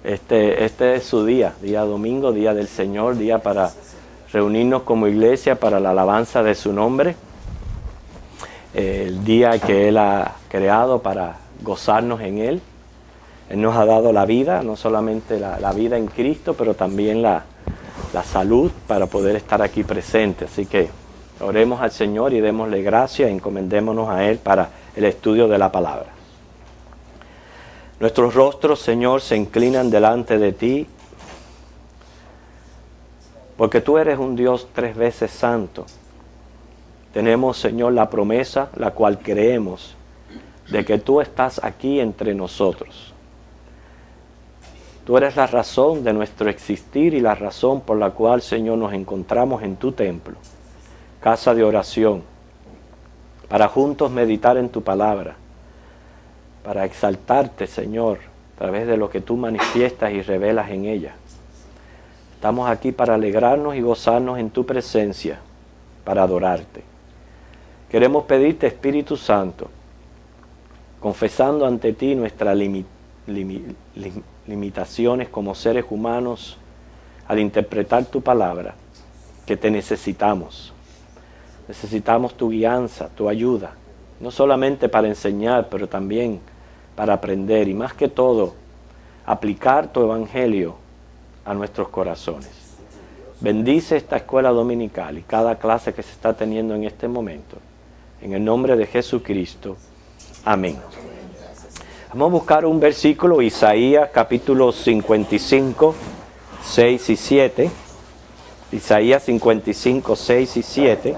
Este es su día domingo, día del Señor, día para reunirnos como iglesia para la alabanza de su nombre. El día que Él ha creado para gozarnos en Él. Él nos ha dado la vida, no solamente la vida en Cristo, pero también la salud para poder estar aquí presente. Así que oremos al Señor y démosle gracias, encomendémonos a Él para el estudio de la palabra. Nuestros rostros, Señor, se inclinan delante de ti, porque tú eres un Dios 3 veces santo. Tenemos, Señor, la promesa, la cual creemos, de que tú estás aquí entre nosotros. Tú eres la razón de nuestro existir y la razón por la cual, Señor, nos encontramos en tu templo, casa de oración, para juntos meditar en tu palabra, para exaltarte, Señor, a través de lo que tú manifiestas y revelas en ella. Estamos aquí para alegrarnos y gozarnos en tu presencia, para adorarte. Queremos pedirte, Espíritu Santo, confesando ante ti nuestras limitaciones como seres humanos al interpretar tu palabra, que te necesitamos. Necesitamos tu guianza, tu ayuda, no solamente para enseñar, pero también para aprender y más que todo, aplicar tu evangelio a nuestros corazones. Bendice esta escuela dominical y cada clase que se está teniendo en este momento. En el nombre de Jesucristo. Amén. Vamos a buscar un versículo, Isaías capítulo 55, 6 y 7. Isaías 55, 6 y 7.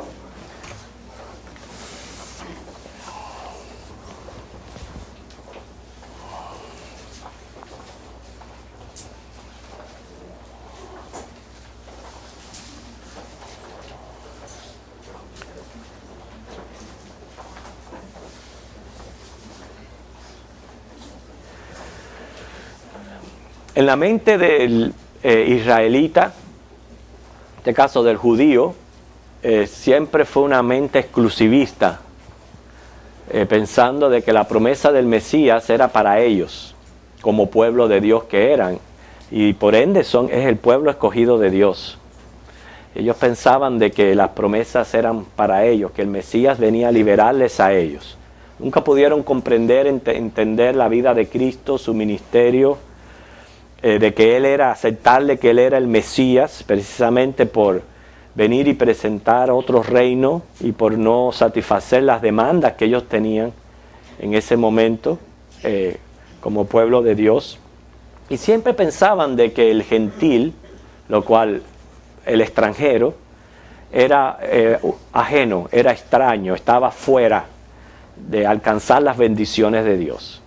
En la mente del israelita, en este caso del judío, siempre fue una mente exclusivista, pensando de que la promesa del Mesías era para ellos, como pueblo de Dios que eran, y por ende es el pueblo escogido de Dios. Ellos pensaban de que las promesas eran para ellos, que el Mesías venía a liberarles a ellos. Nunca pudieron comprender, entender la vida de Cristo, su ministerio, de que Él era, aceptarle que Él era el Mesías, precisamente por venir y presentar otro reino y por no satisfacer las demandas que ellos tenían en ese momento como pueblo de Dios. Y siempre pensaban de que el gentil, lo cual el extranjero, era ajeno, era extraño, estaba fuera de alcanzar las bendiciones de Dios.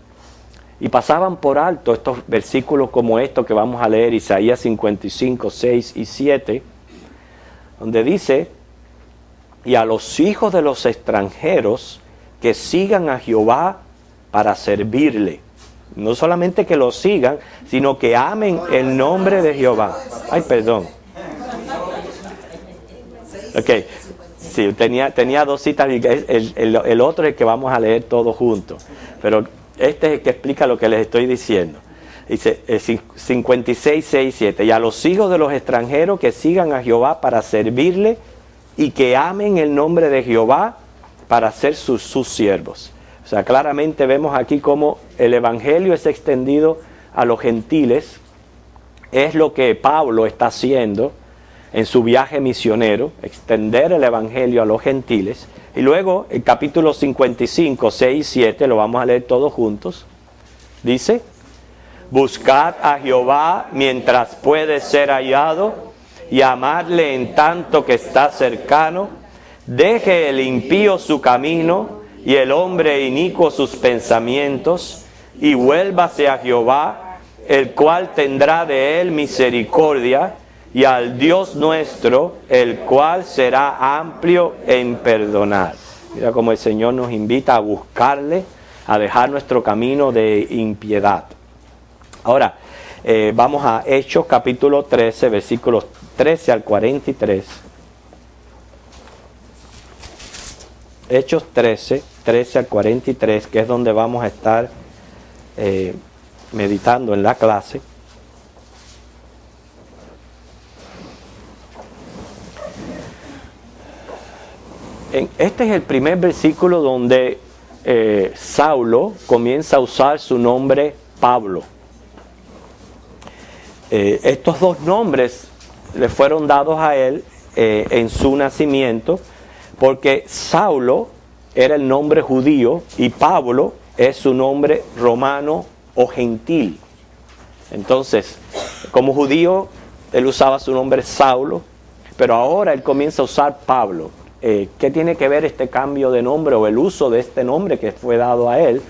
Y pasaban por alto estos versículos como estos que vamos a leer, Isaías 55, 6 y 7, donde dice: y a los hijos de los extranjeros que sigan a Jehová para servirle. No solamente que lo sigan, sino que amen el nombre de Jehová. Ay, perdón. Ok, sí, tenía dos citas, el otro es el que vamos a leer todos juntos, pero este es el que explica lo que les estoy diciendo. Dice 56, 6, 7. Y a los hijos de los extranjeros que sigan a Jehová para servirle y que amen el nombre de Jehová para ser sus siervos. O sea, claramente vemos aquí cómo el evangelio es extendido a los gentiles. Es lo que Pablo está haciendo en su viaje misionero, extender el evangelio a los gentiles. Y luego, el capítulo 55, 6 y 7, lo vamos a leer todos juntos, dice: buscad a Jehová mientras puede ser hallado, y amadle en tanto que está cercano. Deje el impío su camino, y el hombre inicuo sus pensamientos, y vuélvase a Jehová, el cual tendrá de él misericordia, y al Dios nuestro, el cual será amplio en perdonar. Mira cómo el Señor nos invita a buscarle, a dejar nuestro camino de impiedad. Ahora, vamos a Hechos capítulo 13, versículos 13 al 43. Hechos 13, 13 al 43, que es donde vamos a estar meditando en la clase. Este es el primer versículo donde Saulo comienza a usar su nombre Pablo. Estos dos nombres le fueron dados a él en su nacimiento, porque Saulo era el nombre judío y Pablo es su nombre romano o gentil. Entonces, como judío, él usaba su nombre Saulo, pero ahora él comienza a usar Pablo. ¿Qué tiene que ver este cambio de nombre o el uso de este nombre que fue dado a él?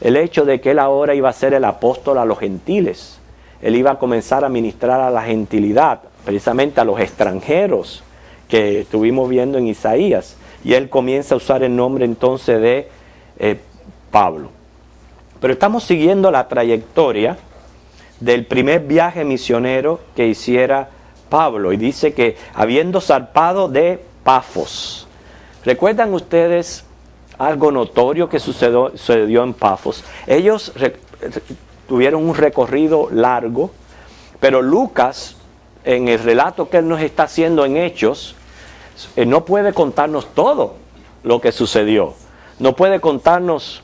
El hecho de que él ahora iba a ser el apóstol a los gentiles. Él iba a comenzar a ministrar a la gentilidad, precisamente a los extranjeros que estuvimos viendo en Isaías. Y él comienza a usar el nombre entonces de Pablo. Pero estamos siguiendo la trayectoria del primer viaje misionero que hiciera Pablo. Y dice que habiendo zarpado de Pafos. ¿Recuerdan ustedes algo notorio que sucedió en Pafos? Ellos tuvieron un recorrido largo, pero Lucas, en el relato que él nos está haciendo en Hechos, no puede contarnos todo lo que sucedió. No puede contarnos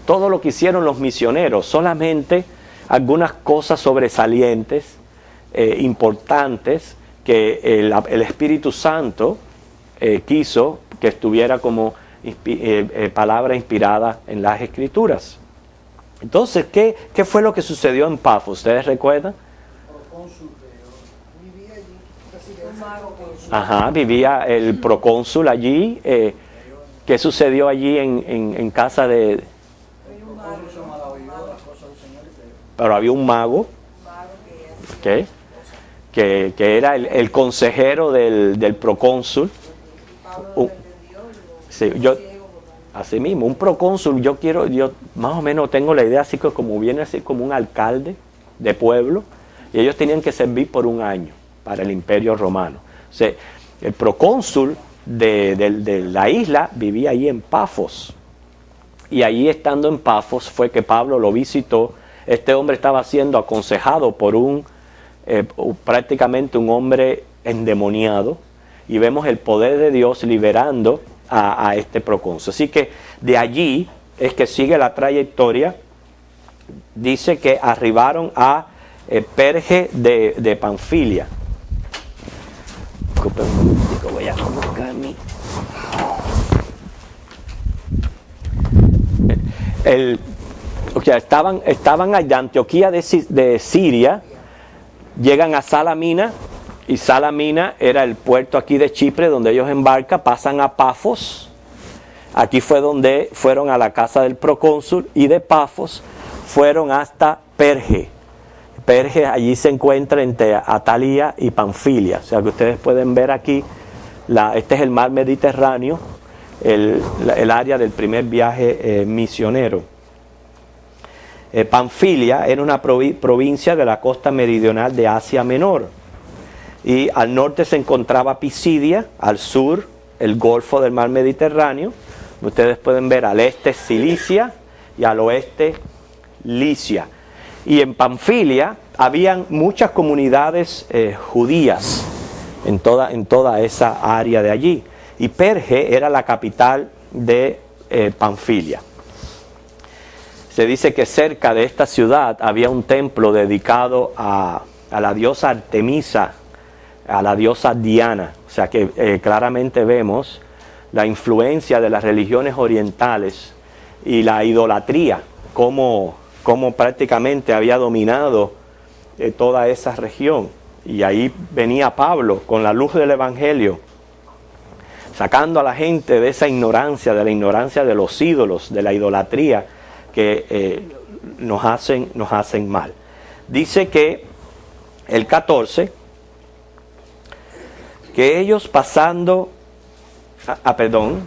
todo lo que hicieron los misioneros, solamente algunas cosas sobresalientes, importantes, que el Espíritu Santo quiso que estuviera como palabra inspirada en las Escrituras. Entonces, ¿qué fue lo que sucedió en Pafos? ¿Ustedes recuerdan? Vivía allí. Ajá, vivía el procónsul allí. ¿Qué sucedió allí en casa de...? Pero había un mago, ¿okay? que era el consejero del procónsul. Sí, así mismo, un procónsul, yo más o menos tengo la idea así que como viene así como un alcalde de pueblo, y ellos tenían que servir por un año para el Imperio Romano. O sea, el procónsul de la isla vivía ahí en Pafos, y allí estando en Pafos fue que Pablo lo visitó. Este hombre estaba siendo aconsejado por prácticamente un hombre endemoniado, y vemos el poder de Dios liberando a este procónsul. Así que de allí es que sigue la trayectoria. Dice que arribaron a Perge de Panfilia. Voy a buscar estaban allá de Antioquía de Siria, llegan a Salamina, y Salamina era el puerto aquí de Chipre donde ellos embarcan, pasan a Pafos. Aquí fue donde fueron a la casa del procónsul, y de Pafos fueron hasta Perge. Perge allí se encuentra entre Atalia y Panfilia. O sea que ustedes pueden ver aquí, este es el mar Mediterráneo, el área del primer viaje misionero. Panfilia era una provincia de la costa meridional de Asia Menor. Y al norte se encontraba Pisidia, al sur el Golfo del Mar Mediterráneo. Ustedes pueden ver al este Cilicia y al oeste Licia. Y en Panfilia habían muchas comunidades judías en toda esa área de allí. Y Perge era la capital de Panfilia. Se dice que cerca de esta ciudad había un templo dedicado a la diosa Artemisa, a la diosa Diana. O sea que claramente vemos la influencia de las religiones orientales y la idolatría, como prácticamente había dominado toda esa región. Y ahí venía Pablo con la luz del Evangelio, sacando a la gente de esa ignorancia, de la ignorancia de los ídolos, de la idolatría que nos hacen mal. Dice que el 14, que ellos pasando,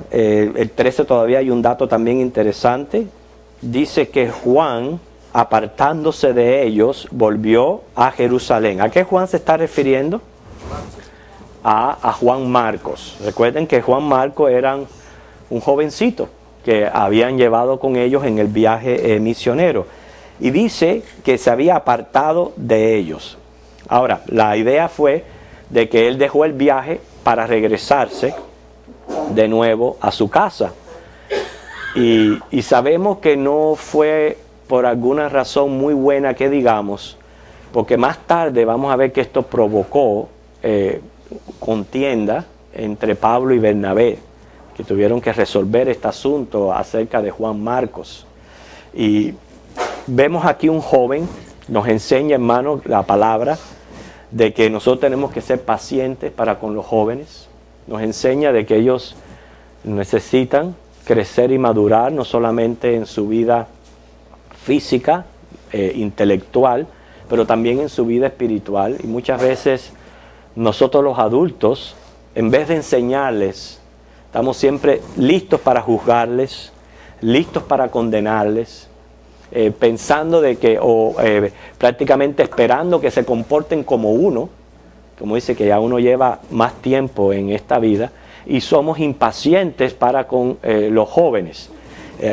el 13 todavía hay un dato también interesante. Dice que Juan, apartándose de ellos, volvió a Jerusalén. ¿A qué Juan se está refiriendo? A Juan Marcos. Recuerden que Juan Marcos era un jovencito que habían llevado con ellos en el viaje misionero. Y dice que se había apartado de ellos. Ahora, la idea fue de que él dejó el viaje para regresarse de nuevo a su casa. Y sabemos que no fue por alguna razón muy buena que digamos, porque más tarde vamos a ver que esto provocó contienda entre Pablo y Bernabé, que tuvieron que resolver este asunto acerca de Juan Marcos. Y vemos aquí un joven, nos enseña, hermanos, la palabra de que nosotros tenemos que ser pacientes para con los jóvenes. Nos enseña de que ellos necesitan crecer y madurar, no solamente en su vida física, intelectual, pero también en su vida espiritual. Y muchas veces nosotros los adultos, en vez de enseñarles, estamos siempre listos para juzgarles, listos para condenarles, pensando de que, prácticamente esperando que se comporten como uno, como dice que ya uno lleva más tiempo en esta vida, y somos impacientes para con los jóvenes.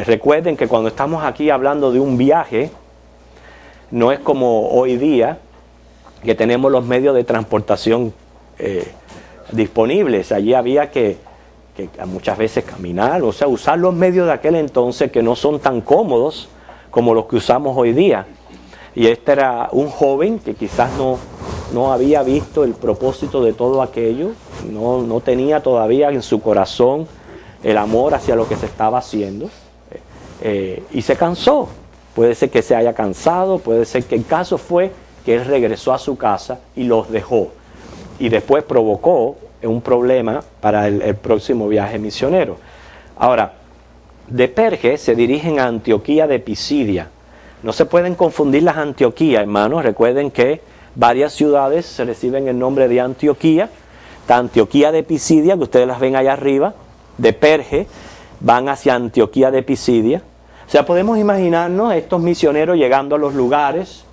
Recuerden que cuando estamos aquí hablando de un viaje, no es como hoy día que tenemos los medios de transportación disponibles. Allí había que muchas veces caminar, o sea, usar los medios de aquel entonces que no son tan cómodos como los que usamos hoy día. Y este era un joven que quizás no había visto el propósito de todo aquello, no tenía todavía en su corazón el amor hacia lo que se estaba haciendo, y se cansó. Puede ser que se haya cansado, puede ser que el caso fue que él regresó a su casa y los dejó, y después provocó un problema para el próximo viaje misionero. Ahora, de Perge se dirigen a Antioquía de Pisidia. No se pueden confundir las Antioquías, hermanos. Recuerden que varias ciudades se reciben el nombre de Antioquía. Está Antioquía de Pisidia, que ustedes las ven allá arriba. De Perge van hacia Antioquía de Pisidia. O sea, podemos imaginarnos a estos misioneros llegando a los lugares,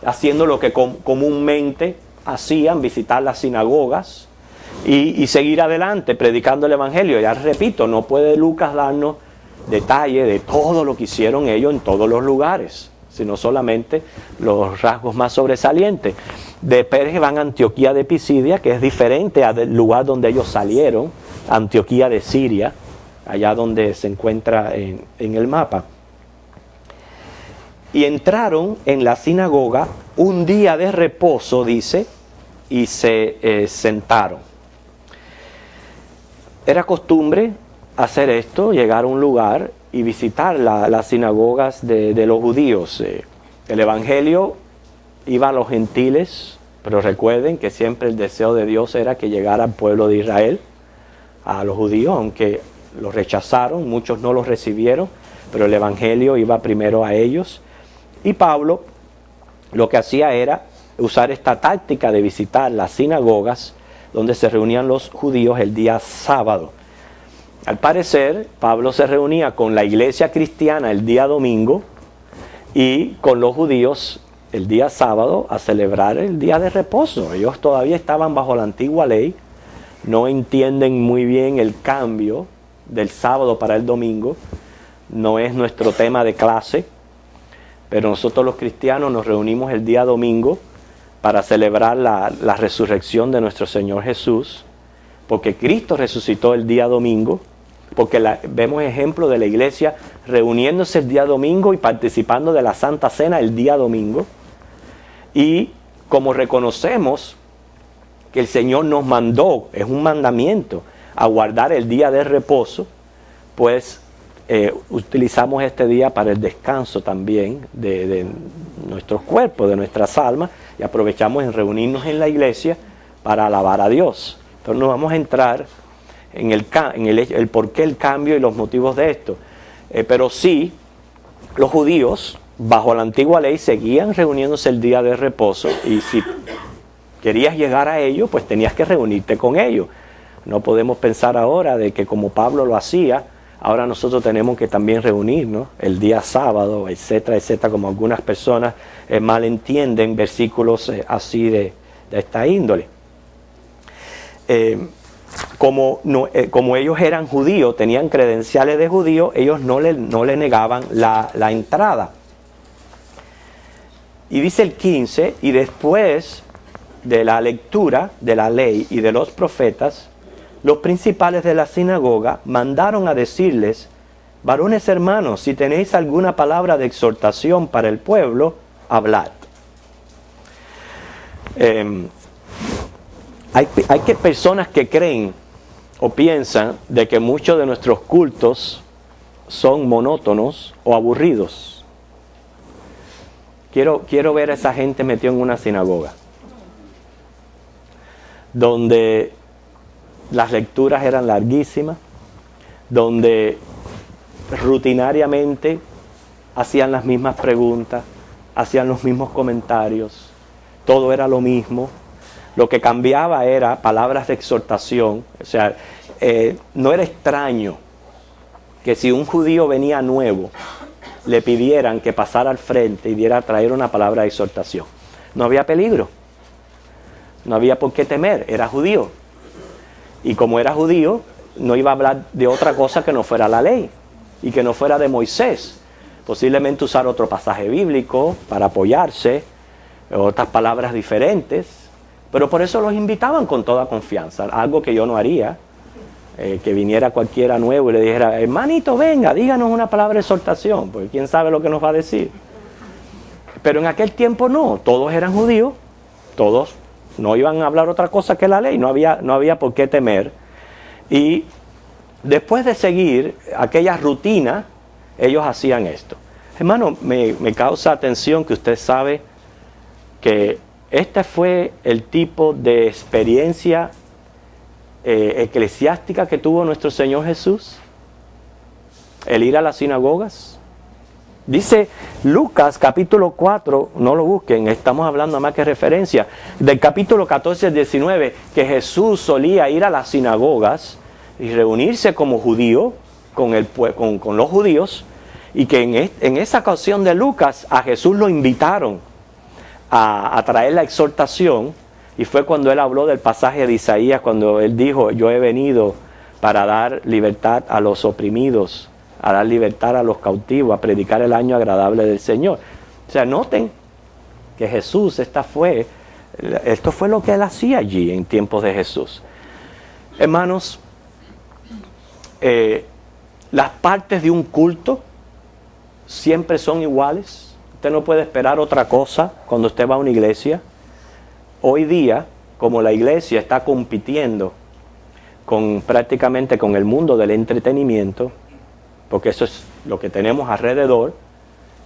haciendo lo que comúnmente hacían, visitar las sinagogas y seguir adelante predicando el Evangelio. Ya repito, no puede Lucas darnos detalle de todo lo que hicieron ellos en todos los lugares, sino solamente los rasgos más sobresalientes. De Perge van a Antioquía de Pisidia, que es diferente al lugar donde ellos salieron, Antioquía de Siria, allá donde se encuentra en el mapa. Y entraron en la sinagoga un día de reposo, dice, y se sentaron. Era costumbre hacer esto, llegar a un lugar y visitar las sinagogas de los judíos. El Evangelio iba a los gentiles, pero recuerden que siempre el deseo de Dios era que llegara al pueblo de Israel, a los judíos, aunque los rechazaron, muchos no los recibieron, pero el Evangelio iba primero a ellos. Y Pablo lo que hacía era usar esta táctica de visitar las sinagogas donde se reunían los judíos el día sábado. Al parecer, Pablo se reunía con la iglesia cristiana el día domingo y con los judíos el día sábado a celebrar el día de reposo. Ellos todavía estaban bajo la antigua ley, no entienden muy bien el cambio del sábado para el domingo, no es nuestro tema de clase, pero nosotros los cristianos nos reunimos el día domingo para celebrar la resurrección de nuestro Señor Jesús, porque Cristo resucitó el día domingo, porque vemos ejemplo de la iglesia reuniéndose el día domingo y participando de la Santa Cena el día domingo. Y como reconocemos que el Señor nos mandó, es un mandamiento, a guardar el día de reposo, pues utilizamos este día para el descanso también de nuestros cuerpos, de nuestras almas, y aprovechamos en reunirnos en la iglesia para alabar a Dios. Entonces no vamos a entrar en el por qué el cambio y los motivos de esto. Pero sí, los judíos, bajo la antigua ley, seguían reuniéndose el día de reposo, y si querías llegar a ellos, pues tenías que reunirte con ellos. No podemos pensar ahora de que como Pablo lo hacía, ahora nosotros tenemos que también reunirnos el día sábado, etcétera, etcétera, como algunas personas malentienden versículos así de esta índole. Como ellos eran judíos, tenían credenciales de judíos, ellos no le negaban la entrada. Y dice el 15, y después de la lectura de la ley y de los profetas, los principales de la sinagoga mandaron a decirles: varones hermanos, si tenéis alguna palabra de exhortación para el pueblo, hablad. Hay personas que creen o piensan de que muchos de nuestros cultos son monótonos o aburridos. Quiero ver a esa gente metida en una sinagoga, donde las lecturas eran larguísimas, donde rutinariamente hacían las mismas preguntas, hacían los mismos comentarios, todo era lo mismo. Lo que cambiaba era palabras de exhortación. O sea, no era extraño que si un judío venía nuevo, le pidieran que pasara al frente y diera a traer una palabra de exhortación. No había peligro, no había por qué temer, era judío. Y como era judío, no iba a hablar de otra cosa que no fuera la ley y que no fuera de Moisés. Posiblemente usar otro pasaje bíblico para apoyarse, otras palabras diferentes. Pero por eso los invitaban con toda confianza, algo que yo no haría, que viniera cualquiera nuevo y le dijera: hermanito, venga, díganos una palabra de exhortación, porque quién sabe lo que nos va a decir. Pero en aquel tiempo no, todos eran judíos, todos no iban a hablar otra cosa que la ley, no había por qué temer. Y después de seguir aquella rutina, ellos hacían esto. Hermano, me causa atención que usted sabe que este fue el tipo de experiencia eclesiástica que tuvo nuestro Señor Jesús, el ir a las sinagogas. Dice Lucas capítulo 4, no lo busquen, estamos hablando más que referencia, del capítulo 14 al 19, que Jesús solía ir a las sinagogas y reunirse como judío con los judíos, y que en esa ocasión de Lucas a Jesús lo invitaron a traer la exhortación, y fue cuando él habló del pasaje de Isaías, cuando él dijo: yo he venido para dar libertad a los oprimidos, a dar libertad a los cautivos, a predicar el año agradable del Señor. O sea, noten que Jesús, esto fue lo que él hacía allí en tiempos de Jesús. Hermanos, las partes de un culto siempre son iguales. Usted no puede esperar otra cosa cuando usted va a una iglesia. Hoy día, como la iglesia está compitiendo prácticamente con el mundo del entretenimiento, porque eso es lo que tenemos alrededor: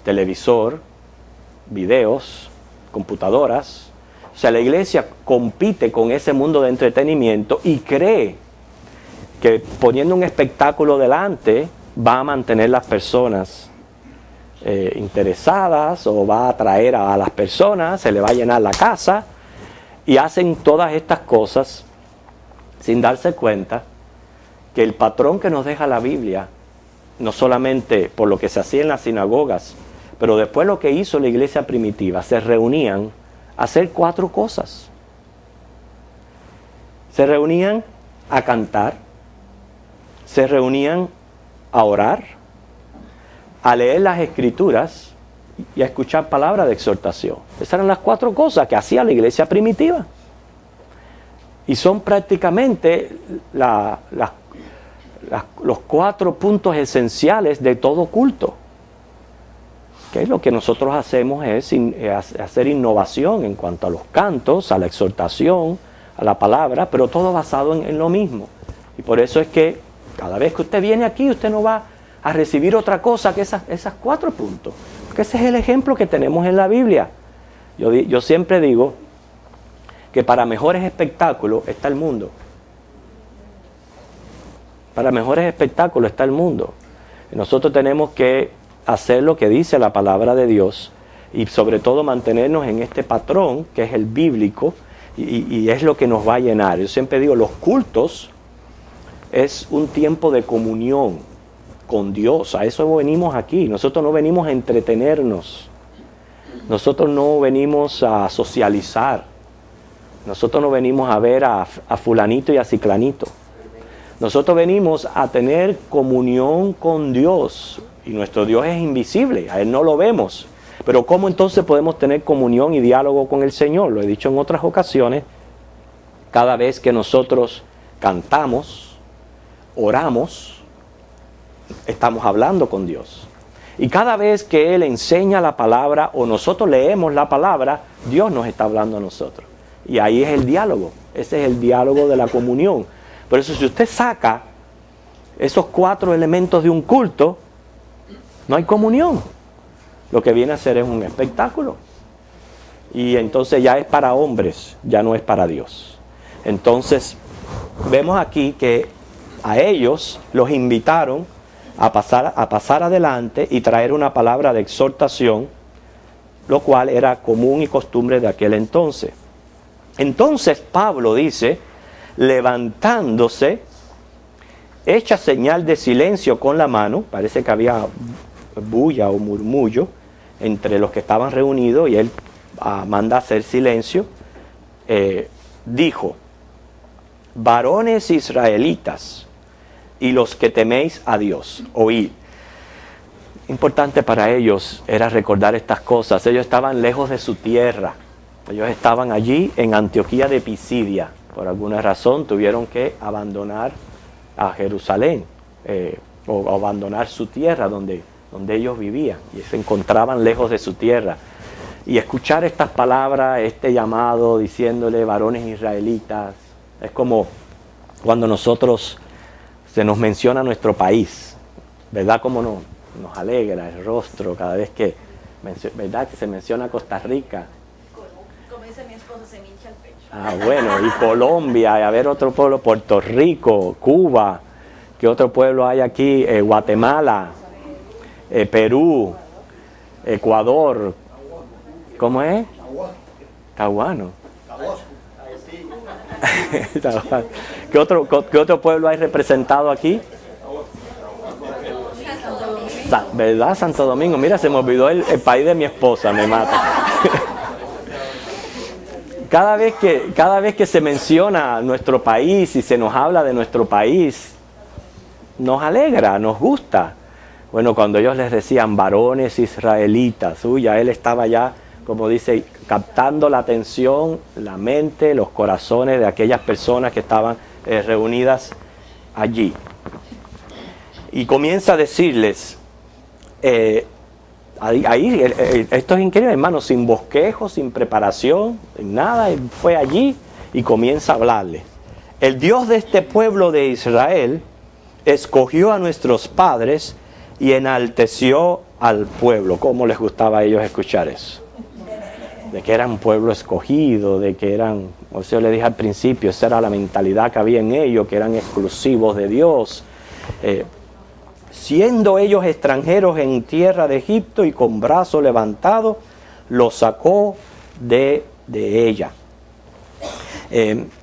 televisor, videos, computadoras. O sea, la iglesia compite con ese mundo de entretenimiento y cree que poniendo un espectáculo delante va a mantener las personas interesadas, o va a atraer a las personas, se le va a llenar la casa, y hacen todas estas cosas sin darse cuenta que el patrón que nos deja la Biblia, no solamente por lo que se hacía en las sinagogas, pero después lo que hizo la iglesia primitiva, se reunían a hacer 4 cosas. Se reunían a cantar, se reunían a orar, a leer las escrituras y a escuchar palabras de exhortación. Esas eran las 4 cosas que hacía la iglesia primitiva. Y son prácticamente los 4 puntos esenciales de todo culto. Que lo que nosotros hacemos es hacer innovación en cuanto a los cantos, a la exhortación, a la palabra, pero todo basado en lo mismo. Y por eso es que cada vez que usted viene aquí, usted no va a recibir otra cosa que esas 4 puntos. Porque ese es el ejemplo que tenemos en la Biblia. Yo siempre digo que para mejores espectáculos está el mundo. Para mejores espectáculos está el mundo. Y nosotros tenemos que hacer lo que dice la palabra de Dios, y sobre todo mantenernos en este patrón que es el bíblico, y es lo que nos va a llenar. Yo siempre digo, los cultos es un tiempo de comunión con Dios. A eso venimos aquí. Nosotros no venimos a entretenernos, nosotros no venimos a socializar, nosotros no venimos a ver a fulanito y a ciclanito. Nosotros venimos a tener comunión con Dios, y nuestro Dios es invisible, a Él no lo vemos. Pero ¿cómo entonces podemos tener comunión y diálogo con el Señor? Lo he dicho en otras ocasiones. Cada vez que nosotros cantamos, oramos, estamos hablando con Dios. Y cada vez que Él enseña la palabra o nosotros leemos la palabra, Dios nos está hablando a nosotros. Y ahí es el diálogo, ese es el diálogo de la comunión. Por eso si usted saca esos 4 elementos de un culto, no hay comunión. Lo que viene a ser es un espectáculo. Y entonces ya es para hombres, ya no es para Dios. Entonces, vemos aquí que a ellos los invitaron a pasar adelante y traer una palabra de exhortación, lo cual era común y costumbre de aquel entonces. Entonces Pablo dice, levantándose, hecha señal de silencio con la mano, parece que había bulla o murmullo entre los que estaban reunidos y él manda a hacer silencio, dijo, varones israelitas y los que teméis a Dios, oíd. Importante para ellos era recordar estas cosas. Ellos estaban lejos de su tierra, ellos estaban allí en Antioquía de Pisidia, por alguna razón tuvieron que abandonar a Jerusalén o abandonar su tierra donde ellos vivían y se encontraban lejos de su tierra. Y escuchar estas palabras, este llamado diciéndole varones israelitas, es como cuando nosotros se nos menciona nuestro país, ¿verdad? Como nos alegra el rostro cada vez que, ¿verdad? Que se menciona Costa Rica. Como dice mi esposo, se me hincha el pecho. Ah, bueno, y Colombia, y a ver otro pueblo, Puerto Rico, Cuba, ¿qué otro pueblo hay aquí? Guatemala, Perú, Ecuador, ¿cómo es? Tahuano. ¿Qué otro pueblo hay representado aquí? ¿Verdad? Santo Domingo. Mira, se me olvidó el país de mi esposa, me mata. Cada vez que se menciona nuestro país y se nos habla de nuestro país, nos alegra, nos gusta. Bueno, cuando ellos les decían varones israelitas, ya él estaba ya, como dice, captando la atención, la mente, los corazones de aquellas personas que estaban reunidas allí. Y comienza a decirles, esto es increíble, hermano, sin bosquejo, sin preparación, nada, fue allí y comienza a hablarle. El Dios de este pueblo de Israel escogió a nuestros padres y enalteció al pueblo. ¿Cómo les gustaba a ellos escuchar eso? De que eran un pueblo escogido, de que eran, o sea, yo le dije al principio, esa era la mentalidad que había en ellos, que eran exclusivos de Dios. Siendo ellos extranjeros en tierra de Egipto y con brazo levantado, los sacó de ella.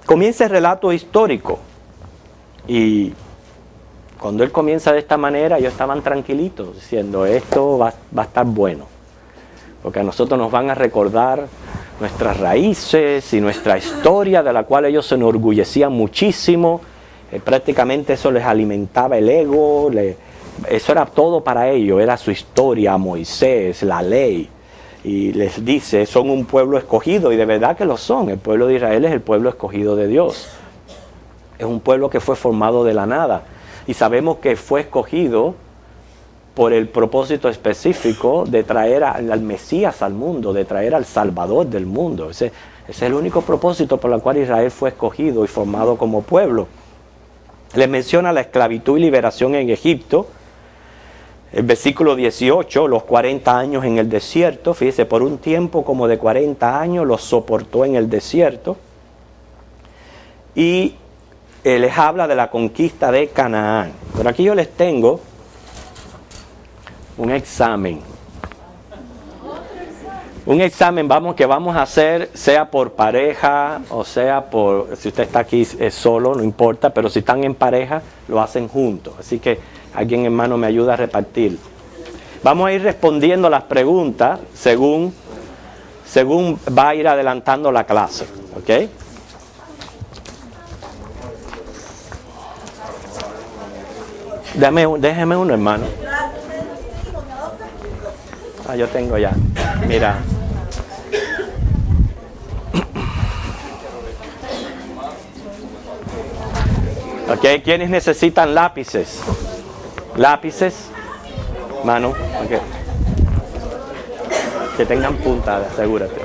Comienza el relato histórico y cuando él comienza de esta manera, ellos estaban tranquilitos, diciendo esto va a estar bueno, porque a nosotros nos van a recordar nuestras raíces y nuestra historia, de la cual ellos se enorgullecían muchísimo. Prácticamente eso les alimentaba el ego, eso era todo para ellos, era su historia, Moisés, la ley. Y les dice, son un pueblo escogido, y de verdad que lo son. El pueblo de Israel es el pueblo escogido de Dios. Es un pueblo que fue formado de la nada. Y sabemos que fue escogido por el propósito específico de traer al Mesías al mundo, de traer al Salvador del mundo. Ese es el único propósito por el cual Israel fue escogido y formado como pueblo. Les menciona la esclavitud y liberación en Egipto. El versículo 18, los 40 años en el desierto. Fíjese, por un tiempo como de 40 años los soportó en el desierto. Y les habla de la conquista de Canaán. Pero aquí yo les tengo un examen. Un examen que vamos a hacer, sea por pareja o sea por, si usted está aquí solo, no importa, pero si están en pareja, lo hacen juntos. Así que alguien, hermano, me ayuda a repartir. Vamos a ir respondiendo las preguntas según va a ir adelantando la clase, ¿ok? Déjeme uno, hermano. Yo tengo ya. Mira. ¿Quiénes necesitan lápices? Lápices, mano, okay. Que tengan punta, asegúrate.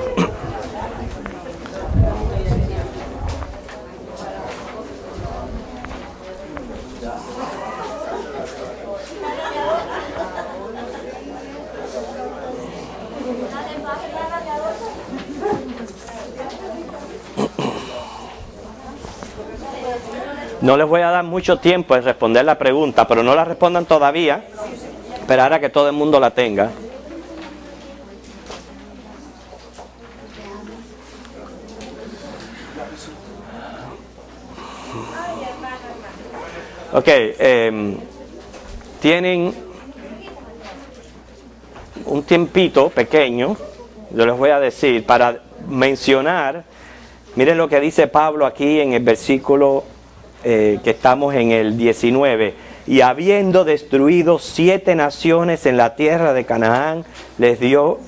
No les voy a dar mucho tiempo en responder la pregunta, pero no la respondan todavía. Esperar a que todo el mundo la tenga. Ok, tienen un tiempito pequeño, yo les voy a decir, para mencionar, miren lo que dice Pablo aquí en el versículo que estamos en el 19. Y habiendo destruido 7 naciones en la tierra de Canaán, les dio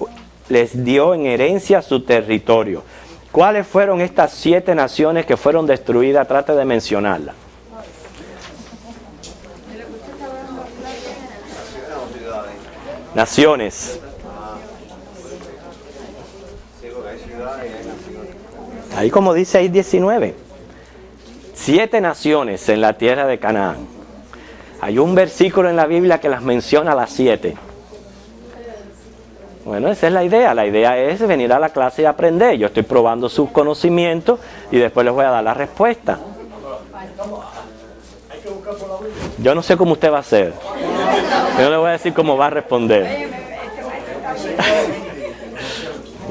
en herencia su territorio. ¿Cuáles fueron estas 7 naciones que fueron destruidas? Trate de mencionarlas. Naciones. Ahí como dice ahí 19. 7 naciones en la tierra de Canaán. Hay un versículo en la Biblia que las menciona a las 7. Bueno, esa es la idea. La idea es venir a la clase y aprender. Yo estoy probando sus conocimientos y después les voy a dar la respuesta. Yo no sé cómo usted va a hacer. Yo no le voy a decir cómo va a responder.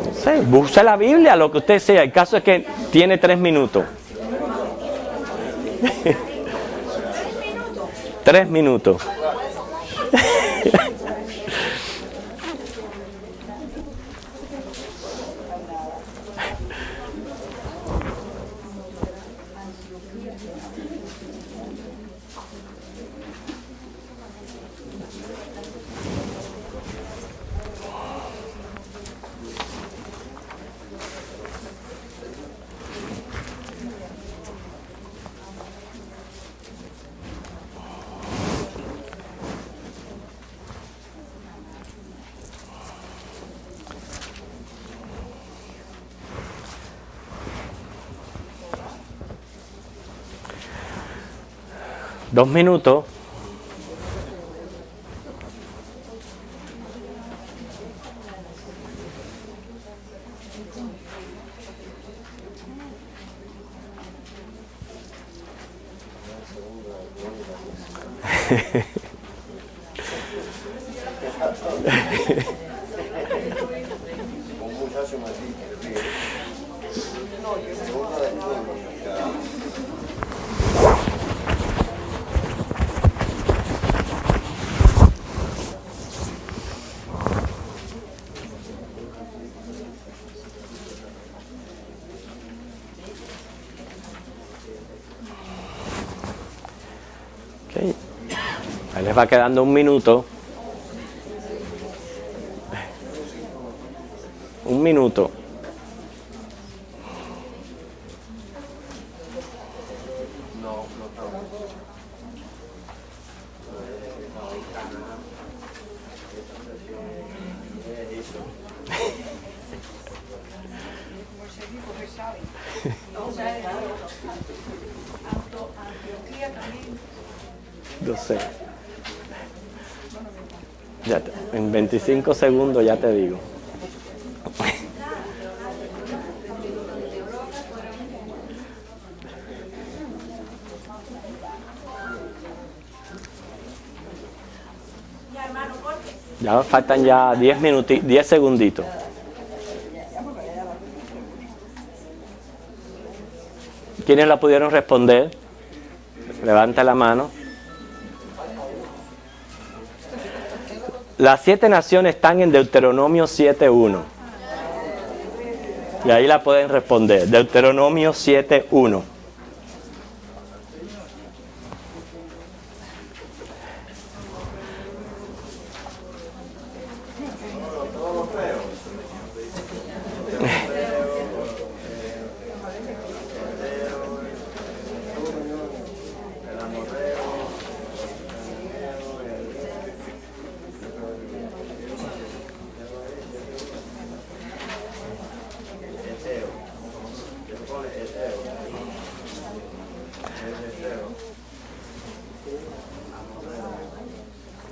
No sé, busque la Biblia, lo que usted sea. El caso es que tiene 3 minutos. 3 minutos. Dos minutos. Okay. Ahí les va quedando un minuto. Un minuto. Yo sé. Ya en 25 segundos ya te digo. Ya faltan ya 10 segunditos. ¿Quiénes la pudieron responder? Levanta la mano. Las 7 naciones están en Deuteronomio 7.1. Y ahí la pueden responder. Deuteronomio 7.1.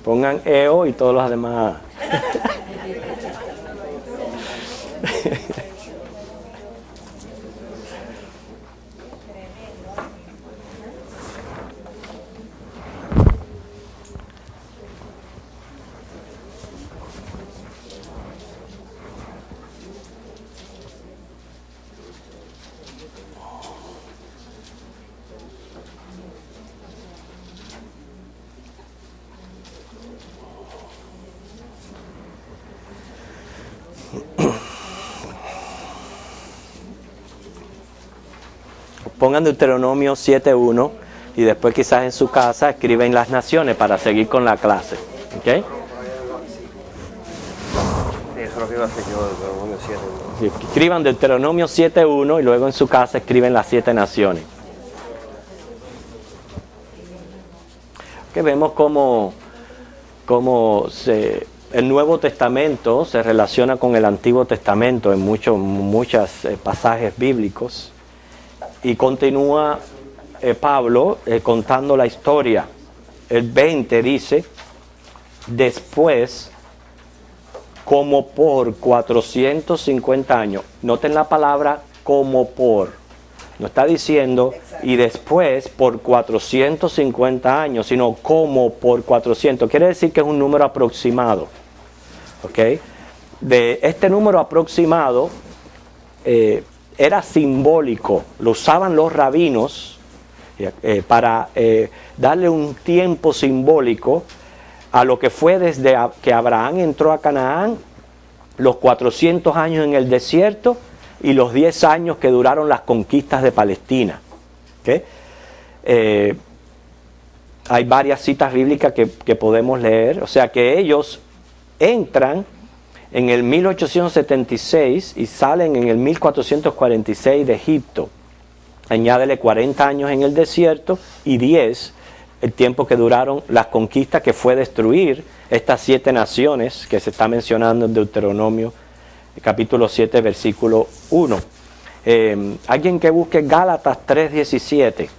Pongan EO y todos los demás. Pongan Deuteronomio 7.1 y después quizás en su casa escriben las naciones para seguir con la clase. ¿Ok? Sí, eso es lo que iba a hacer yo, Deuteronomio 7.1. Sí, escriban Deuteronomio 7.1 y luego en su casa escriben las 7 naciones. Que vemos cómo el Nuevo Testamento se relaciona con el Antiguo Testamento en muchos pasajes bíblicos. Y continúa Pablo contando la historia. El 20 dice, después, como por 450 años. Noten la palabra como por. No está diciendo y después por 450 años, sino como por 400. Quiere decir que es un número aproximado. ¿Ok? De este número aproximado era simbólico. Lo usaban los rabinos para darle un tiempo simbólico a lo que fue desde que Abraham entró a Canaán, los 400 años en el desierto y los 10 años que duraron las conquistas de Palestina. ¿Okay? Hay varias citas bíblicas que podemos leer. O sea que ellos entran en el 1876 y salen en el 1446 de Egipto. Añádele 40 años en el desierto y 10 el tiempo que duraron las conquistas, que fue destruir estas 7 naciones que se está mencionando en Deuteronomio capítulo 7 versículo 1. Alguien que busque Gálatas 3:17.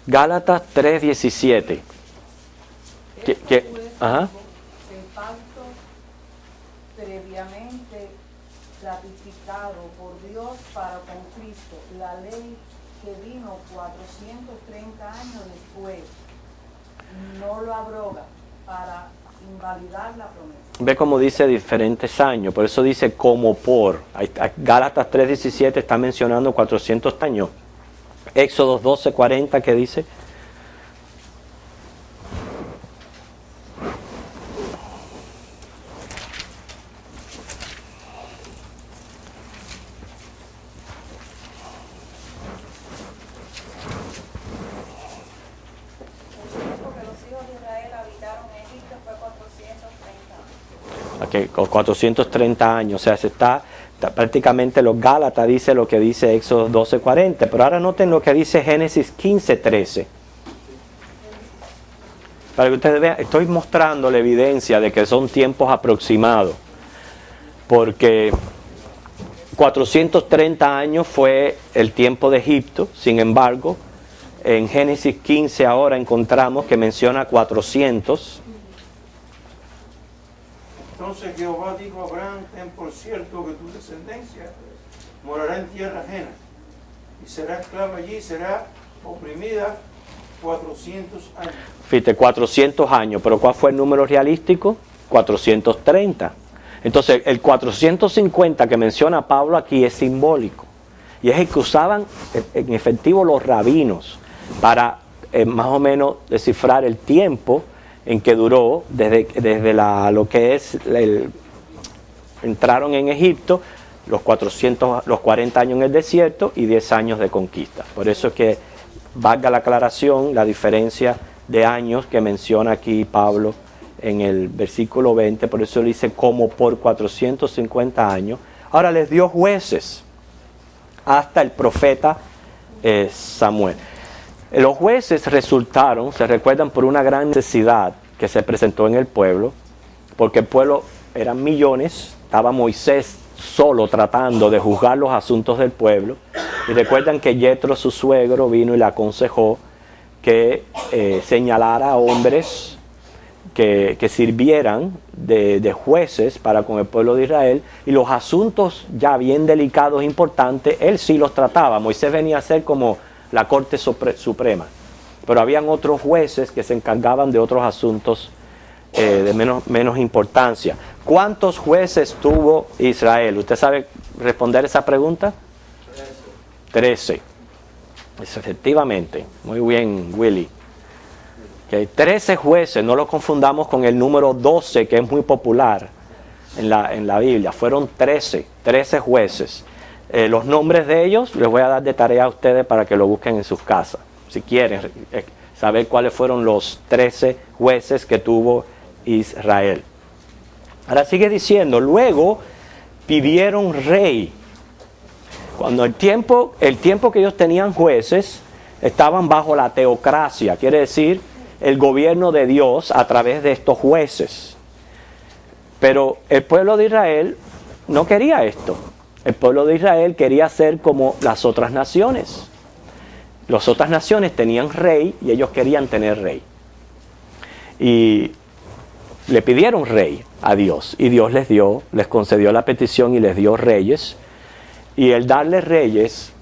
Gálatas 3:17. Ajá. El pacto previamente ratificado por Dios para con Cristo, la ley que vino 430 años después, no lo abroga para invalidar la promesa. Ve cómo dice diferentes años, por eso dice como por. Gálatas 3:17 está mencionando 400 años. Éxodo 12:40, ¿qué dice? Porque los hijos de Israel habitaron en Egipto fue 430 años. Okay, con 430 años, o sea, prácticamente los Gálatas dice lo que dice Éxodo 12:40, pero ahora noten lo que dice Génesis 15:13. Para que ustedes vean, estoy mostrando la evidencia de que son tiempos aproximados, porque 430 años fue el tiempo de Egipto. Sin embargo, en Génesis 15 ahora encontramos que menciona 400. Entonces Jehová dijo a Abraham, ten por cierto que tu descendencia morará en tierra ajena y será esclava allí, será oprimida 400 años. Fíjate, 400 años, pero ¿cuál fue el número realístico? 430. Entonces, el 450 que menciona Pablo aquí es simbólico. Y es el que usaban en efectivo los rabinos para más o menos descifrar el tiempo en que duró desde lo que es entraron en Egipto, los 40 años en el desierto y 10 años de conquista. Por eso es que valga la aclaración, la diferencia de años que menciona aquí Pablo en el versículo 20, por eso le dice como por 450 años. Ahora les dio jueces hasta el profeta Samuel. Los jueces resultaron, se recuerdan, por una gran necesidad que se presentó en el pueblo, porque el pueblo eran millones, estaba Moisés solo tratando de juzgar los asuntos del pueblo, y recuerdan que Yetro, su suegro, vino y le aconsejó que señalara a hombres que sirvieran de jueces para con el pueblo de Israel, y los asuntos ya bien delicados e importantes, él sí los trataba. Moisés venía a ser como la corte suprema, pero habían otros jueces que se encargaban de otros asuntos de menos importancia. ¿Cuántos jueces tuvo Israel? ¿Usted sabe responder esa pregunta? 13. Efectivamente, muy bien, Willy. 13 jueces, no lo confundamos con el número 12, que es muy popular en la Biblia. Fueron 13 jueces. Los nombres de ellos les voy a dar de tarea a ustedes para que lo busquen en sus casas, si quieren saber cuáles fueron los 13 jueces que tuvo Israel. Ahora sigue diciendo, luego pidieron rey. Cuando el tiempo que ellos tenían jueces, estaban bajo la teocracia, quiere decir el gobierno de Dios a través de estos jueces. Pero el pueblo de Israel no quería esto. El pueblo de Israel quería ser como las otras naciones. Las otras naciones tenían rey y ellos querían tener rey. Y le pidieron rey a Dios, y Dios les concedió la petición y les dio reyes. Y el darle reyes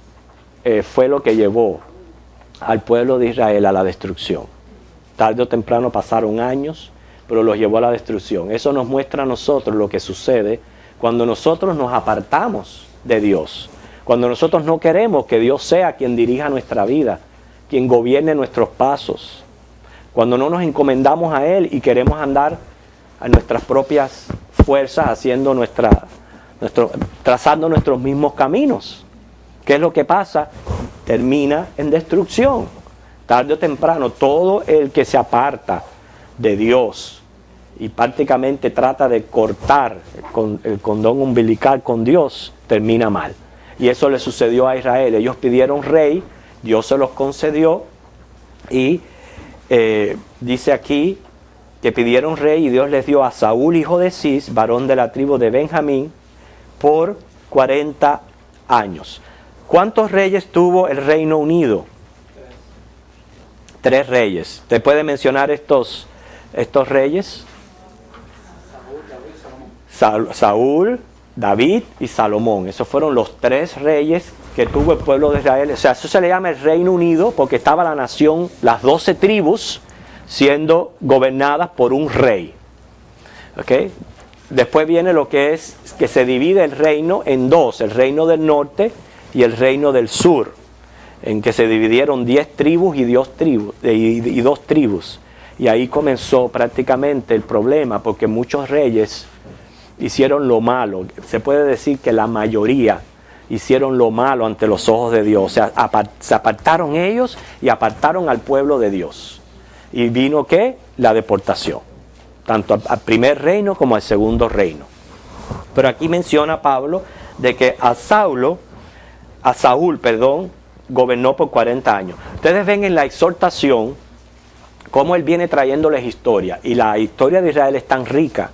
fue lo que llevó al pueblo de Israel a la destrucción. Tarde o temprano pasaron años, pero los llevó a la destrucción. Eso nos muestra a nosotros lo que sucede cuando nosotros nos apartamos de Dios. Cuando nosotros no queremos que Dios sea quien dirija nuestra vida, quien gobierne nuestros pasos. Cuando no nos encomendamos a Él y queremos andar a nuestras propias fuerzas, haciendo trazando nuestros mismos caminos. ¿Qué es lo que pasa? Termina en destrucción. Tarde o temprano, todo el que se aparta de Dios y prácticamente trata de cortar el cordón umbilical con Dios, termina mal. Y eso le sucedió a Israel. Ellos pidieron rey, Dios se los concedió, y dice aquí que pidieron rey y Dios les dio a Saúl, hijo de Cis, varón de la tribu de Benjamín, por 40 años. ¿Cuántos reyes tuvo el Reino Unido? 3 reyes. ¿Te puede mencionar estos reyes? Saúl, David y Salomón. Esos fueron los 3 reyes que tuvo el pueblo de Israel. O sea, eso se le llama el Reino Unido porque estaba la nación, las 12 tribus, siendo gobernadas por un rey. ¿Okay? Después viene lo que es que se divide el reino en 2, el reino del norte y el reino del sur, en que se dividieron 10 tribus y 2 tribus. Y ahí comenzó prácticamente el problema, porque muchos reyes hicieron lo malo. Se puede decir que la mayoría hicieron lo malo ante los ojos de Dios. O sea, se apartaron ellos y apartaron al pueblo de Dios. Y vino ¿qué? La deportación, tanto al primer reino como al segundo reino. Pero aquí menciona Pablo de que a Saúl, gobernó por 40 años. Ustedes ven en la exhortación cómo él viene trayéndoles historia, y la historia de Israel es tan rica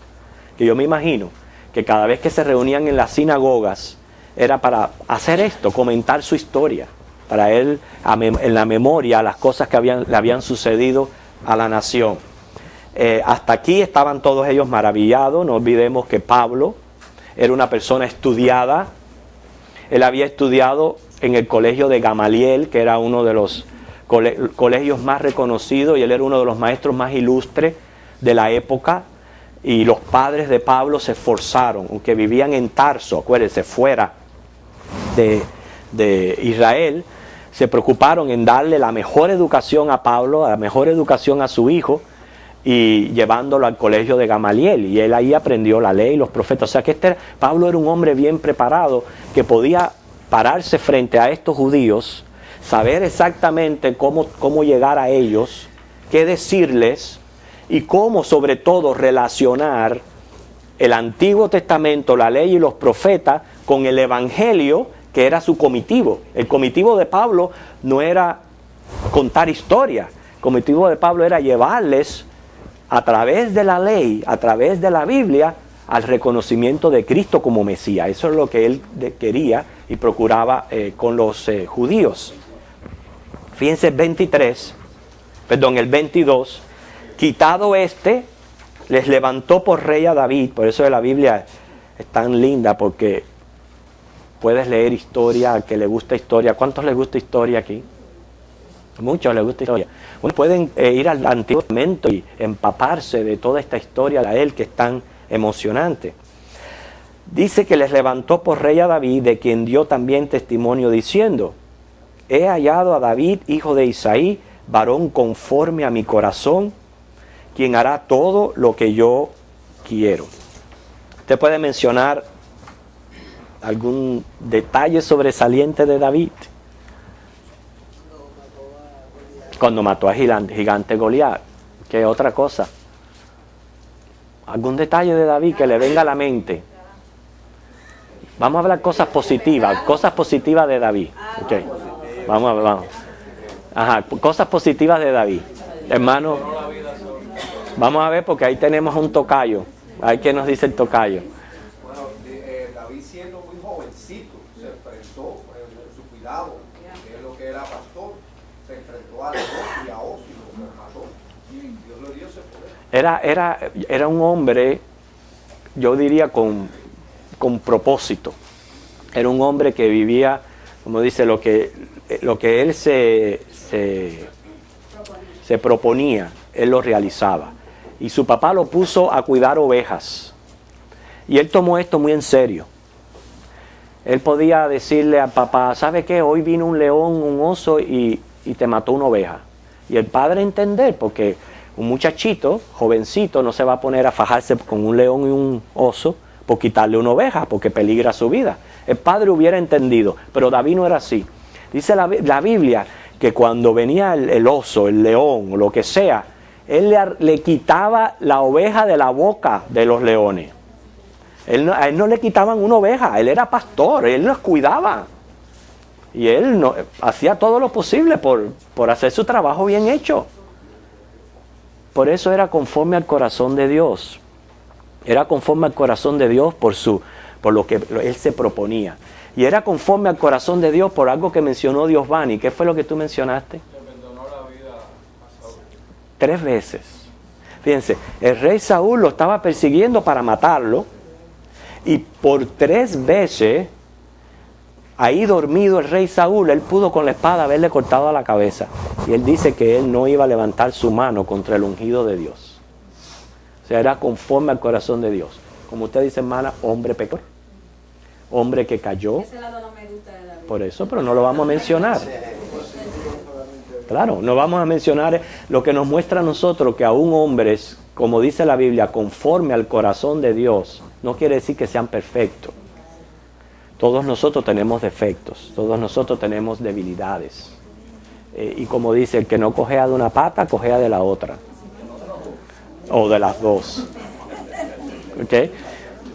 que yo me imagino que cada vez que se reunían en las sinagogas era para hacer esto, comentar su historia, para él en la memoria las cosas que le habían sucedido a la nación. Hasta aquí estaban todos ellos maravillados. No olvidemos que Pablo era una persona estudiada. Él había estudiado en el colegio de Gamaliel, que era uno de los colegios más reconocidos, y él era uno de los maestros más ilustres de la época. Y los padres de Pablo se esforzaron, aunque vivían en Tarso, acuérdense, fuera de Israel, se preocuparon en darle la mejor educación a Pablo, la mejor educación a su hijo, y llevándolo al colegio de Gamaliel, y él ahí aprendió la ley, los profetas. O sea que Pablo era un hombre bien preparado, que podía pararse frente a estos judíos, saber exactamente cómo llegar a ellos, qué decirles, y cómo sobre todo relacionar el Antiguo Testamento, la ley y los profetas con el Evangelio, que era su comitivo. El comitivo de Pablo no era contar historia. El cometido de Pablo era llevarles a través de la ley, a través de la Biblia, al reconocimiento de Cristo como Mesías. Eso es lo que él quería y procuraba con los judíos. Fíjense el 22. Quitado les levantó por rey a David. Por eso la Biblia es tan linda, porque puedes leer historia, al que le gusta historia. ¿Cuántos les gusta historia aquí? Muchos les gusta historia. Pueden ir al Antiguo Testamento y empaparse de toda esta historia de él, que es tan emocionante. Dice que les levantó por rey a David, de quien dio también testimonio diciendo: he hallado a David, hijo de Isaí, varón conforme a mi corazón, quien hará todo lo que yo quiero. ¿Usted puede mencionar algún detalle sobresaliente de David? Cuando mató a gigante Goliat. ¿Qué otra cosa? ¿Algún detalle de David que le venga a la mente? Vamos a hablar cosas positivas de David. Okay. Vamos. Ajá, cosas positivas de David. Hermano, vamos a ver, porque ahí tenemos un tocayo. Ahí que nos dice el tocayo. Bueno, David, siendo muy jovencito, se enfrentó en su cuidado, que es lo que era pastor, se enfrentó a León y a Oz y lo mató. Y Dios le dio ese poder. Era un hombre, yo diría, con propósito. Era un hombre que vivía, como dice, lo que él se proponía, él lo realizaba. Y su papá lo puso a cuidar ovejas. Y él tomó esto muy en serio. Él podía decirle al papá: ¿sabe qué? Hoy vino un león, un oso y te mató una oveja. Y el padre entender, porque un muchachito, jovencito, no se va a poner a fajarse con un león y un oso por quitarle una oveja, porque peligra su vida. El padre hubiera entendido, pero David no era así. Dice la Biblia que cuando venía el oso, el león o lo que sea, él le quitaba la oveja de la boca de los leones. A él no le quitaban una oveja, él era pastor, él los cuidaba. Y él hacía todo lo posible por hacer su trabajo bien hecho. Por eso era conforme al corazón de Dios. Era conforme al corazón de Dios por lo que él se proponía. Y era conforme al corazón de Dios por algo que mencionó Diosvani. ¿Qué fue lo que tú mencionaste? Le perdonó la vida a Saúl. 3 veces. Fíjense, el rey Saúl lo estaba persiguiendo para matarlo. Y por 3 veces, ahí dormido el rey Saúl, él pudo con la espada haberle cortado la cabeza. Y él dice que él no iba a levantar su mano contra el ungido de Dios. O sea, era conforme al corazón de Dios. Como usted dice, hermana, hombre pecador. Hombre que cayó. Ese lado no me gusta de David. Por eso, pero no lo vamos a mencionar. Claro, no vamos a mencionar lo que nos muestra a nosotros que aún hombres, como dice la Biblia, conforme al corazón de Dios, no quiere decir que sean perfectos. Todos nosotros tenemos defectos, todos nosotros tenemos debilidades. Y como dice, el que no cojea de una pata, cojea de la otra. O de las dos. ¿Okay?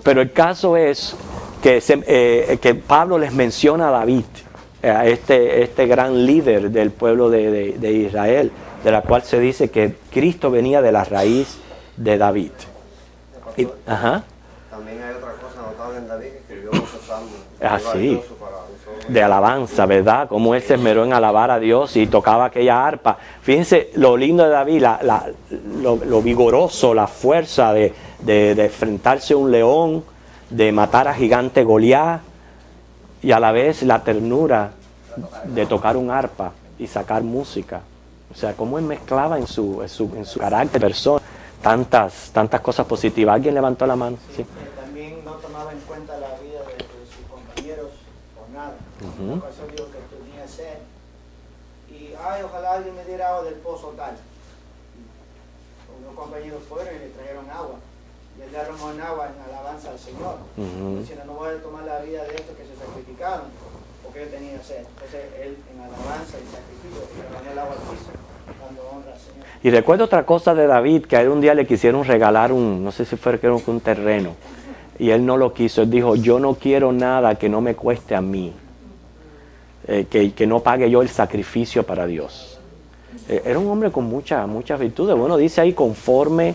Pero el caso es que Pablo les menciona a David, a este gran líder del pueblo de Israel, de la cual se dice que Cristo venía de la raíz de David. También hay otra cosa notada en David, que escribió muchos salmos. Así, de alabanza, ¿verdad? Como él se esmeró en alabar a Dios y tocaba aquella arpa. Fíjense lo lindo de David, lo vigoroso, la fuerza de enfrentarse a un león, de matar a gigante Goliat, y a la vez la ternura de tocar un arpa y sacar música. O sea, cómo él mezclaba en su carácter, persona, tantas cosas positivas. ¿Alguien levantó la mano? Sí. También no tomaba en cuenta la vida de sus compañeros por nada. En una ocasión dijo que tenía sed y ojalá alguien me diera agua del pozo tal. Unos compañeros fueron y le trajeron agua. Y él derramó en agua en alabanza al Señor, diciendo: no voy a tomar la vida de estos que se sacrificaron, porque él tenía sed. Entonces él, en alabanza y sacrificio, derramó el agua al piso, dando honra al Señor. Y recuerdo otra cosa de David, que a él un día le quisieron regalar no sé si fue un terreno, y él no lo quiso. Él dijo: yo no quiero nada que no me cueste a mí, que no pague yo el sacrificio para Dios. Era un hombre con muchas virtudes. Bueno, dice ahí conforme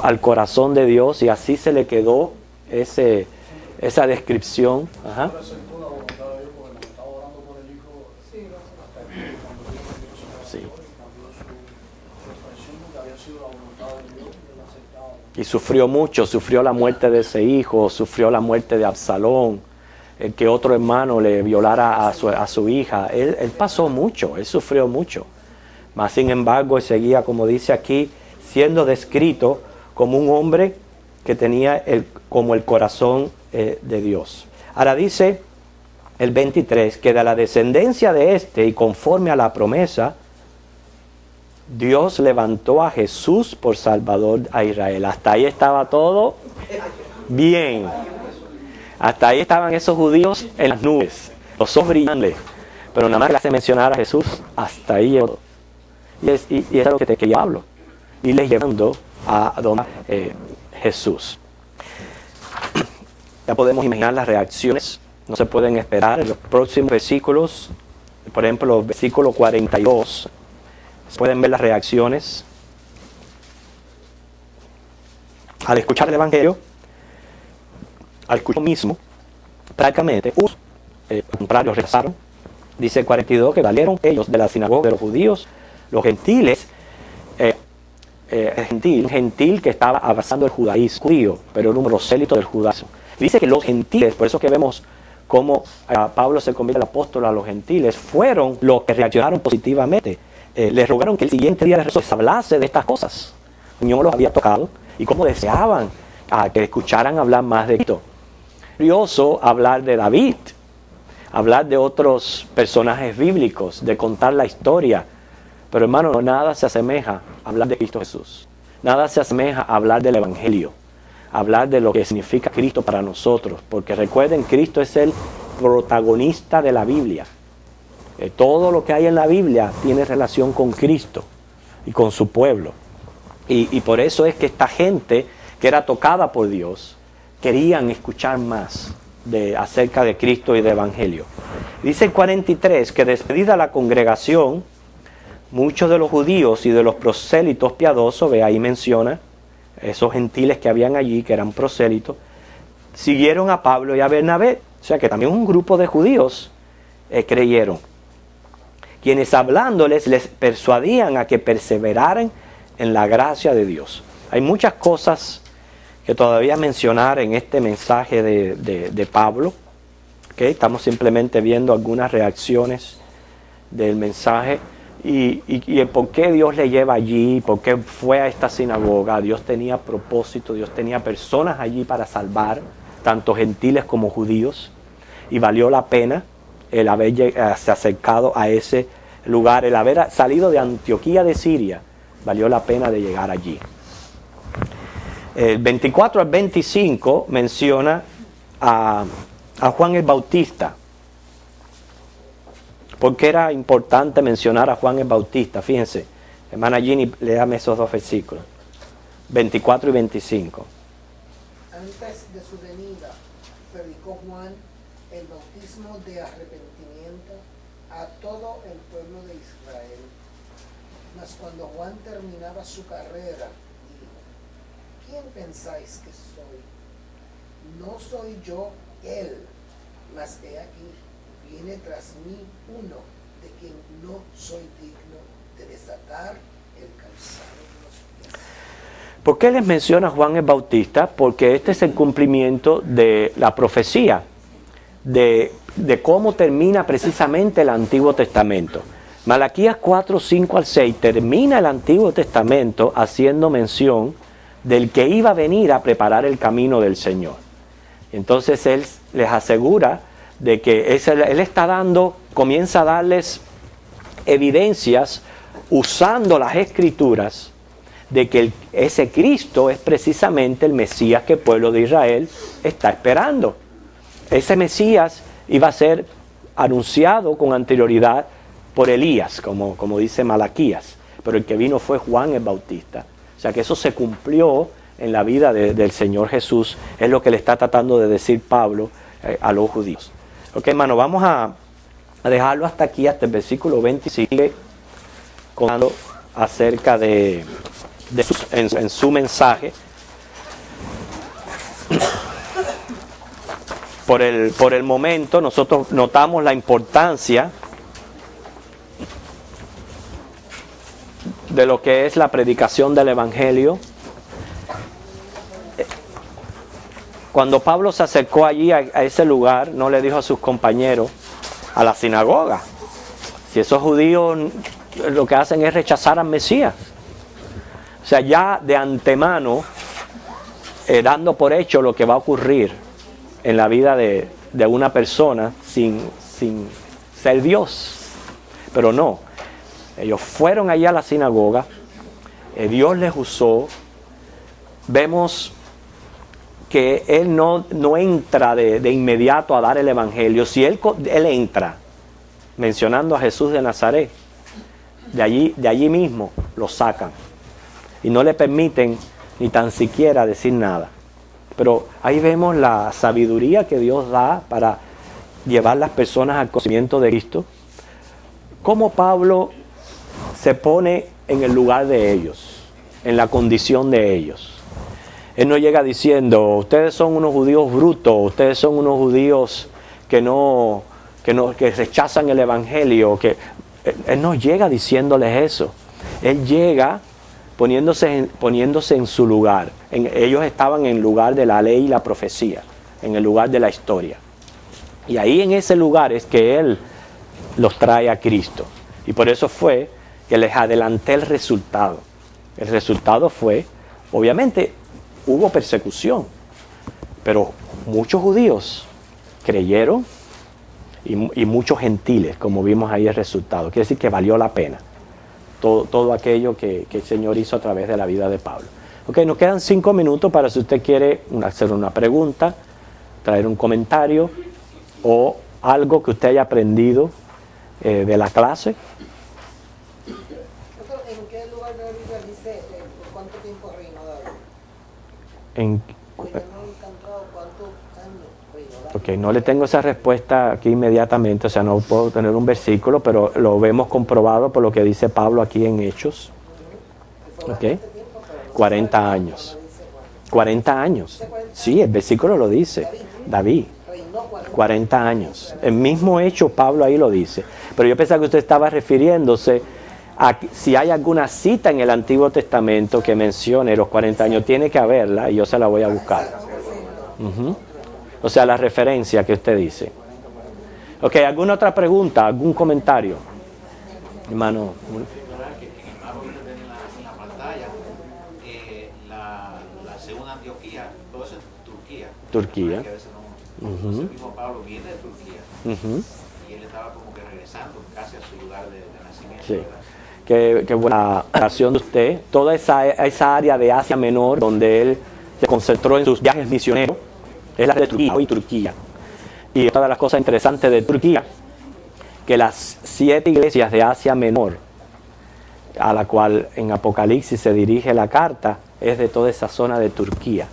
al corazón de Dios, y así se le quedó esa descripción. Ajá. Sí. Y sufrió mucho, sufrió la muerte de ese hijo, sufrió la muerte de Absalón, el que otro hermano le violara a su hija. Él pasó mucho, él sufrió mucho. Mas sin embargo, él seguía, como dice aquí, siendo descrito como un hombre que tenía como el corazón de Dios. Ahora dice el 23, que de la descendencia de y conforme a la promesa, Dios levantó a Jesús por Salvador a Israel. Hasta ahí estaba todo bien. Hasta ahí estaban esos judíos en las nubes, los ojos brillantes. Pero nada más le hace mencionar a Jesús, hasta ahí llegó. Y eso es lo que te quería Pablo. Y les llevando a Jesús. Ya podemos imaginar las reacciones. No se pueden esperar. En los próximos versículos, por ejemplo, el versículo 42, pueden ver las reacciones. Al escuchar el Evangelio, al escuchar mismo, prácticamente, contrarios rechazaron. Dice el 42 que salieron ellos de la sinagoga de los judíos, los gentiles, un gentil que estaba abrazando el judaísmo judío, pero era un prosélito del judaísmo. Dice que los gentiles, por eso que vemos cómo Pablo se convierte en el apóstol a los gentiles, fueron los que reaccionaron positivamente. Les rogaron que el siguiente día les hablase de estas cosas. El Señor los había tocado y cómo deseaban que escucharan hablar más de Cristo. Curioso hablar de David, hablar de otros personajes bíblicos, de contar la historia. Pero hermano, nada se asemeja a hablar de Cristo Jesús. Nada se asemeja a hablar del Evangelio. Hablar de lo que significa Cristo para nosotros. Porque recuerden, Cristo es el protagonista de la Biblia. Todo lo que hay en la Biblia tiene relación con Cristo y con su pueblo. Y por eso es que esta gente que era tocada por Dios querían escuchar más acerca de Cristo y del Evangelio. Dice el 43 que despedida la congregación, muchos de los judíos y de los prosélitos piadosos, ve ahí menciona, esos gentiles que habían allí, que eran prosélitos, siguieron a Pablo y a Bernabé. O sea que también un grupo de judíos creyeron. Quienes hablándoles les persuadían a que perseveraran en la gracia de Dios. Hay muchas cosas que todavía mencionar en este mensaje de Pablo. ¿Okay? Estamos simplemente viendo algunas reacciones del mensaje y el por qué Dios le lleva allí, por qué fue a esta sinagoga. Dios tenía propósito, Dios tenía personas allí para salvar, tanto gentiles como judíos, y valió la pena el haber acercado a ese lugar, el haber salido de Antioquía de Siria, valió la pena de llegar allí. El 24 al 25 menciona a Juan el Bautista. ¿Por qué era importante mencionar a Juan el Bautista? Fíjense, hermana Ginny, léame esos dos versículos, 24 y 25. Antes de su venida, predicó Juan el bautismo de arrepentimiento a todo el pueblo de Israel. Mas cuando Juan terminaba su carrera, dijo: ¿Quién pensáis que soy? No soy yo él, mas he aquí, viene tras mí uno de quien no soy digno de desatar el calzado de los pies. ¿Por qué les menciona Juan el Bautista? Porque este es el cumplimiento de la profecía de cómo termina precisamente el Antiguo Testamento. Malaquías 4, 5 al 6 termina el Antiguo Testamento haciendo mención del que iba a venir a preparar el camino del Señor. Entonces él les asegura de que él está comienza a darles evidencias usando las Escrituras de que ese Cristo es precisamente el Mesías que el pueblo de Israel está esperando. Ese Mesías iba a ser anunciado con anterioridad por Elías, como dice Malaquías, pero el que vino fue Juan el Bautista. O sea que eso se cumplió en la vida del Señor Jesús, es lo que le está tratando de decir Pablo a los judíos. Ok, hermano, vamos a dejarlo hasta aquí, hasta el versículo 25. contando acerca en su mensaje. Por el momento nosotros notamos la importancia de lo que es la predicación del Evangelio. Cuando Pablo se acercó allí a ese lugar, no le dijo a sus compañeros, a la sinagoga, si esos judíos lo que hacen es rechazar al Mesías. O sea, ya de antemano, dando por hecho lo que va a ocurrir en la vida de una persona sin ser Dios. Pero no, ellos fueron allá a la sinagoga, Dios les usó. Vemos que Él no entra de inmediato a dar el Evangelio. Si Él entra mencionando a Jesús de Nazaret, de allí mismo lo sacan y no le permiten ni tan siquiera decir nada. Pero ahí vemos la sabiduría que Dios da para llevar las personas al conocimiento de Cristo. Cómo Pablo se pone en el lugar de ellos, en la condición de ellos. Él no llega diciendo, ustedes son unos judíos brutos, ustedes son unos judíos que rechazan el Evangelio. Él no llega diciéndoles eso. Él llega poniéndose en su lugar. Ellos estaban en el lugar de la ley y la profecía, en el lugar de la historia. Y ahí en ese lugar es que Él los trae a Cristo. Y por eso fue que les adelanté el resultado. El resultado fue, obviamente, hubo persecución, pero muchos judíos creyeron y muchos gentiles, como vimos ahí el resultado. Quiere decir que valió la pena todo aquello que el Señor hizo a través de la vida de Pablo. Ok, nos quedan 5 minutos para si usted quiere hacer una pregunta, traer un comentario o algo que usted haya aprendido de la clase. ¿En qué lugar de la Biblia dice por cuánto tiempo reinó David? Pues yo no he encontrado cuántos años reinó David. Ok, no le tengo esa respuesta aquí inmediatamente, o sea, no puedo tener un versículo, pero lo vemos comprobado por lo que dice Pablo aquí en Hechos. Ok, 40 años. 40 años. Sí, el versículo lo dice. David. 40 años. El mismo hecho Pablo ahí lo dice. Pero yo pensaba que usted estaba refiriéndose a si hay alguna cita en el Antiguo Testamento que mencione los 40 años. Tiene que haberla y yo se la voy a buscar. O sea, la referencia que usted dice. Ok, ¿alguna otra pregunta? ¿Algún comentario? Hermano. La segunda Antioquía, todo eso es Turquía. Ese mismo Pablo viene de Turquía y él estaba como que regresando casi a su lugar de nacimiento. Sí. Qué buena acción de usted. Toda esa área de Asia Menor donde él se concentró en sus viajes misioneros es la de Turquía, hoy Turquía. Y otra de las cosas interesantes de Turquía, que las 7 iglesias de Asia Menor, a la cual en Apocalipsis se dirige la carta, es de toda esa zona de Turquía,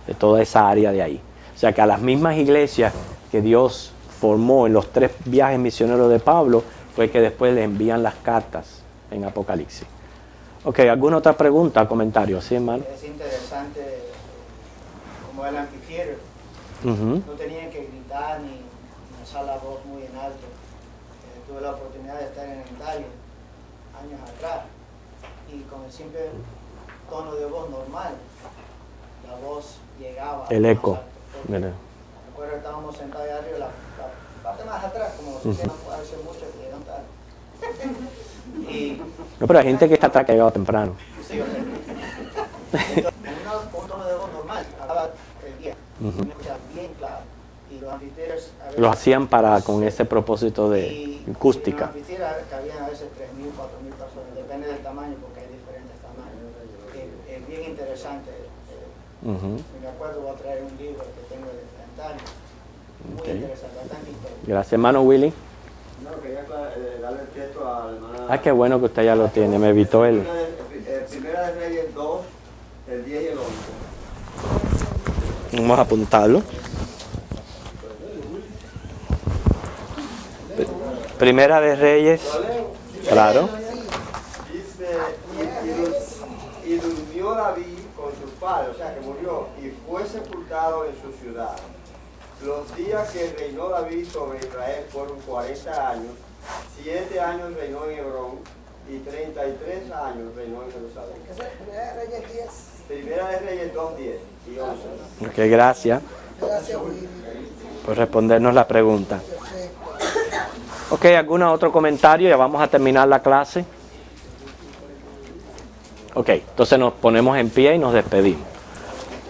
de toda esa área de ahí. O sea que a las mismas iglesias que Dios formó en los 3 viajes misioneros de Pablo, fue que después le envían las cartas en Apocalipsis. Ok, ¿alguna otra pregunta o comentario? ¿Sí, hermano? Es interesante como el anfiteatro. No tenían que gritar ni alzar la voz muy en alto. Tuve la oportunidad de estar en Italia años atrás y con el simple tono de voz normal, la voz llegaba. El eco. Recuerdo que estábamos sentados allá arriba, la parte más atrás, como si no hace mucho que llegan tarde. No, pero hay gente que está atrás que ha llegado temprano. Sí, yo sé. Con un tono de voz normal, hablaba el día, me escuchaba bien claro. Y los anfiteatros lo hacían con ese propósito de acústica. En los anfiteatros cabían a veces 3.000, 4.000 personas, depende del tamaño porque hay diferentes tamaños. Es bien interesante. Me acuerdo, voy a traer un libro que tengo de inventario. Muy interesante, bastante historia. Gracias, hermano Willy. No, quería darle el texto a la hermana. Qué bueno que usted ya lo tiene, me evitó él. Primera de Reyes 2, el 10 y el 11. Vamos a apuntarlo. Primera de Reyes, claro. asentado en su ciudad. Los días que reinó David sobre Israel fueron 40 años, 7 años reinó en Hebrón y 33 años reinó en Jerusalén. Esa es Primera de Reyes 10. Primera de Reyes 2, 10 y 11. Ok, gracias Gracias, Willy. por respondernos la pregunta. Perfecto. Ok, ¿algún otro comentario? Ya vamos a terminar la clase. Ok, entonces nos ponemos en pie y nos despedimos.